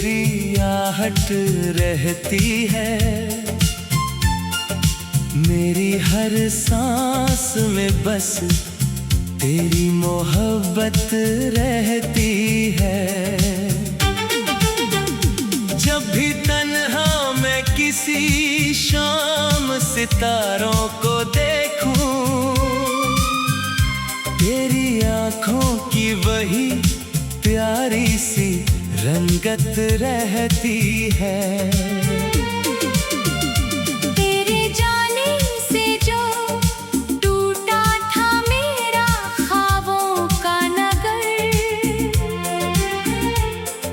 तेरी आहट रहती है, मेरी हर सांस में बस तेरी मोहब्बत रहती है। जब भी तन्हा मैं किसी शाम सितारों को देखूं, तेरी आँखों की वही प्यारी सी रंगत रहती है। तेरे जाने से जो टूटा था मेरा ख्वाबों का नगर,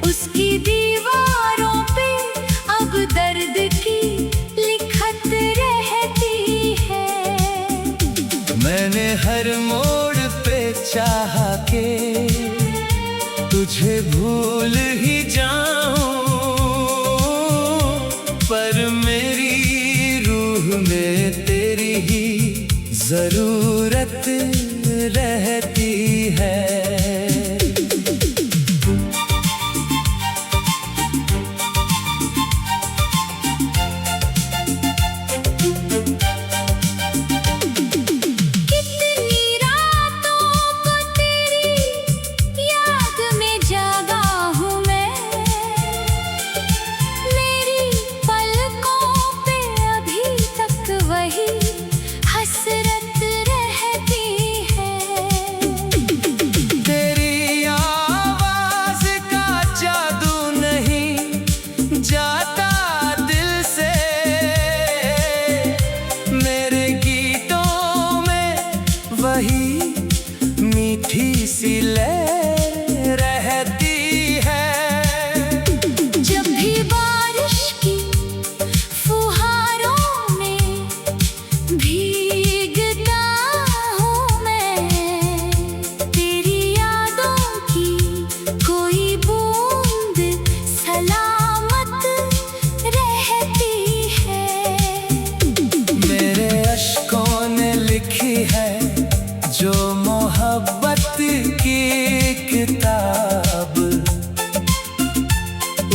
उसकी दीवारों पे अब दर्द की लिखत रहती है। मैंने हर मोड़ पे चाहा के तुझे भूल ही जाऊं, पर मेरी रूह में तेरी ही जरूरत रहती है। मीठी सी लहर रहती है। जब भी बारिश की फुहारों में भीगता हूँ मैं, तेरी यादों की कोई बूंद सलामत रहती है। मेरे अश्कों ने लिखी है जो मोहब्बत की किताब,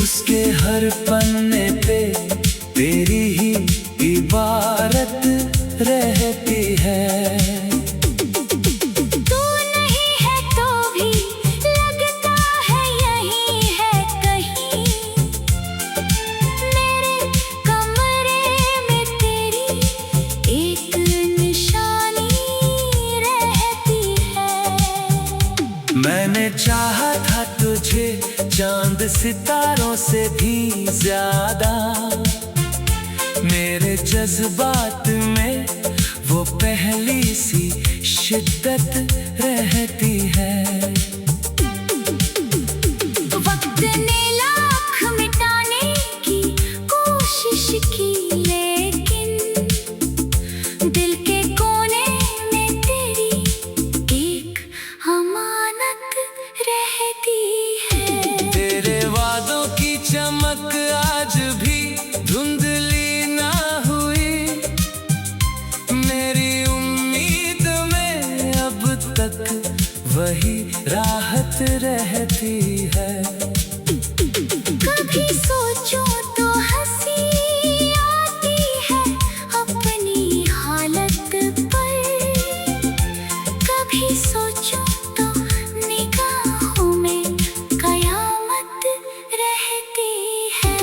उसके हर पन्ने पे तेरी ही इबारत रहती है। तू नहीं है तो भी लगता है यही है कहीं, मेरे कमरे में तेरी एक निशानी रहती है। मैंने चाहा था तुझे चांद सितारों से भी ज्यादा, मेरे जज्बात में वो पहली सी शिद्दत रहती है। वक्त ने लाख मिटाने की कोशिश की, लेकिन दिल के कोने में तेरी एक अमानत रहती है। तेरे वादों की चमक आज भी धुंधली ना हुई, मेरी उम्मीद में अब तक वही राहत रहती है। कभी सोचूं तो हंसी आती है अपनी हालत पर, कभी सोचूं तो निगाहों में कयामत रहती है।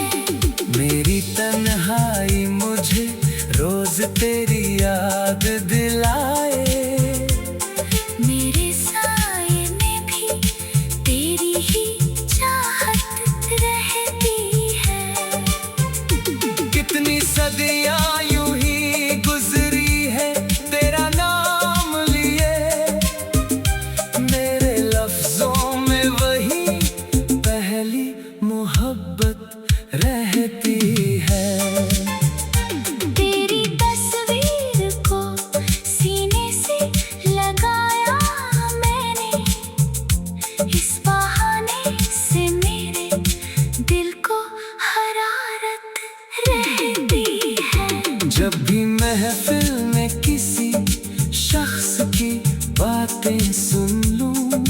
मेरी तन्हाई मुझे रोज तेरी याद दिलाए, मेरे साए में भी तेरी ही चाहत रहती है। कितनी सदियां यूं ही गुजरी है तेरा नाम लिए, मेरे लफ्जों में वही पहली मोहब्बत रहती है। तेरी तस्वीर को सीने से लगाया मैंने, इस बहाने से मेरे दिल को हरारत रहती है। जब भी महफिल में किसी शख्स की बातें सुन लूं,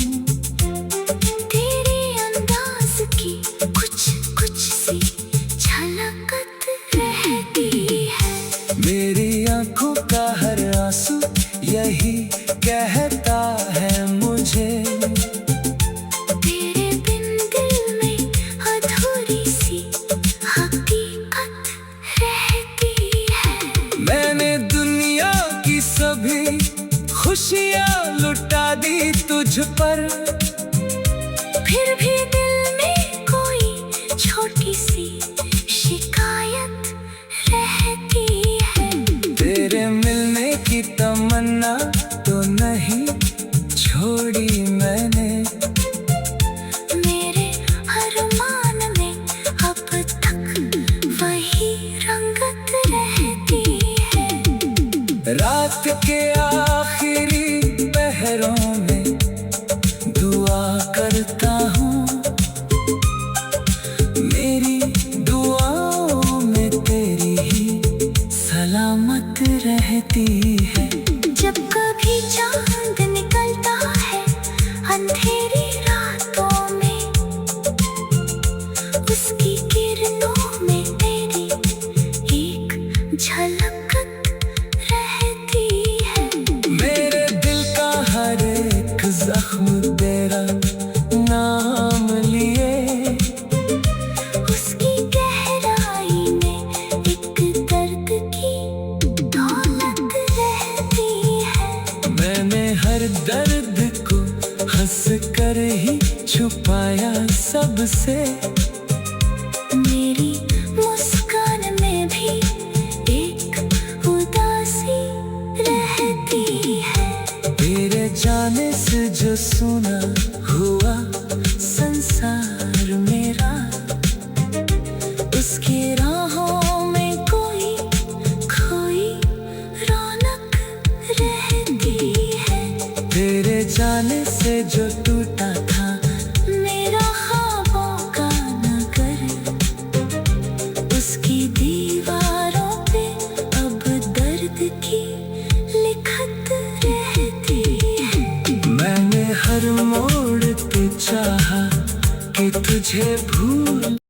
तेरे अंदाज की कुछ कुछ रहती है। जब कभी चांद निकलता है अंधेरी रातों में, उसकी किरणों में तेरी एक झलक रहती है। मेरे दिल का हर एक जख्म तेरा नाम लिए, उसकी गहराई में एक दर्द की दौलत रहती है। मैंने हर दर्द को हंस कर ही छुपाया सबसे। मेरी मुस्कान में भी एक उदासी रहती है। तेरे जाने से जो सुना हुआ संसार मेरा, उसकी राहों में कोई खोई रौनक रहती है। तेरे जाने से जो